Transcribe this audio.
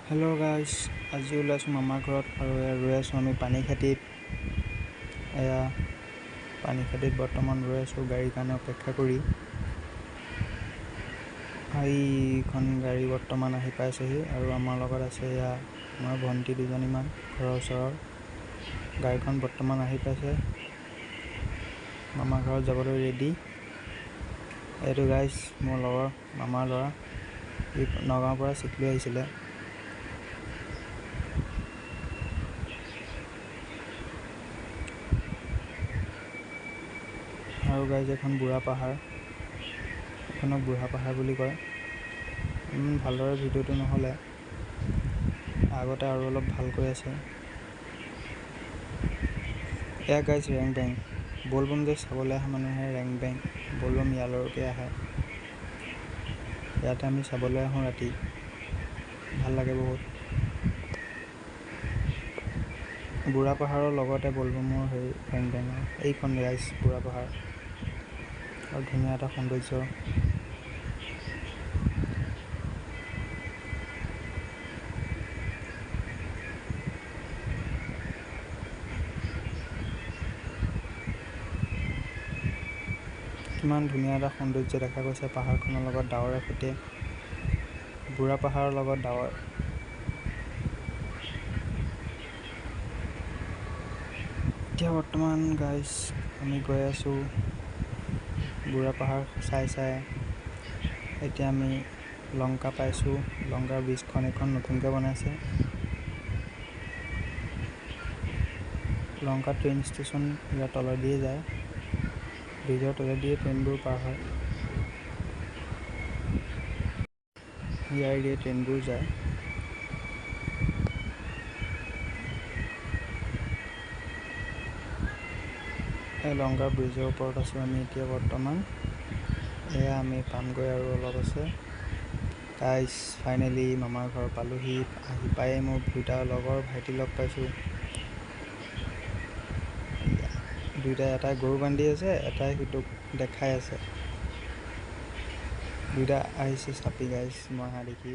Hello' guys, আজি ওলাইছোঁ মামাৰ ঘৰত আৰু ৰৈ আছোঁ আমি পানীখাইটিত। এয়া পানীখাইটিত বৰ্তমান ৰৈ আছোঁ গাড়ীৰ কাৰণে অপেক্ষা কৰি। এইখন গাড়ী বৰ্তমান আহি পাইছেহি আৰু আমাৰ লগত আছে এয়া আমাৰ ভণ্টি দুজনীমান ঘৰৰ ওচৰৰ। গাড়ীখন বৰ্তমান আহি পাইছে, মামাৰ ঘৰত যাবলৈ ৰেডি। এইটো গাইজ মোৰ লগৰ মামাৰ ল'ৰা, ই নগাঁৱৰ পৰা চিখলি আহিছিলে। আৰু গাইজ এখন বুঢ়া পাহাৰ, এইখনক বুঢ়া পাহাৰ বুলি কয়। ভালদৰে ভিডিঅ'টো নহ'লে, আগতে আৰু অলপ ভালকৈ আছে। এয়া গাইজ ৰেং বেং, বলবম যে চাবলৈ আহে মানুহে ৰেং বেং বলবম ইয়ালৈকে আহে। ইয়াতে আমি চাবলৈ আহোঁ ৰাতি, ভাল লাগে বহুত। বুঢ়া পাহাৰৰ লগতে বলবমৰ ৰেং বেঙৰ এইখন গাইজ বুঢ়া পাহাৰ, আৰু ধুনীয়া এটা সৌন্দৰ্য। কিমান ধুনীয়া এটা সৌন্দৰ্য দেখা গৈছে পাহাৰখনৰ লগত ডাৱৰে সৈতে, বুঢ়া পাহাৰৰ লগত ডাৱৰ। এতিয়া বৰ্তমান গাইজ আমি গৈ আছোঁ বুঢ়া পাহাৰ চাই। এতিয়া আমি লংকা পাইছোঁ, লংকাৰ ব্ৰিজখন এইখন নতুনকৈ বনাইছে। লংকা ট্ৰেইন ষ্টেচন ইয়াৰ তলেদিয়ে যায়, ব্ৰিজৰ তলেদিয়ে ট্ৰেইনবোৰ পাৰ হয়। ইয়াৰেদিয়ে ট্ৰেইনবোৰ যায়। এই লংকাৰ ব্ৰিজৰ ওপৰত আছোঁ আমি এতিয়া বৰ্তমান। এয়া আমি পামগৈ আৰু অলপ আছে। গাইজ ফাইনেলি মামাৰ ঘৰ পালোহি। আহি পায়েই মোৰ দুটা লগৰ ভাইটি লগ পাইছোঁ। দুইটাই, এটাই গৰু বান্ধি আছে, এটাই সিটোক দেখাই আছে। দুইটা আহিছে চাপি গাইজ মই অহা দেখি।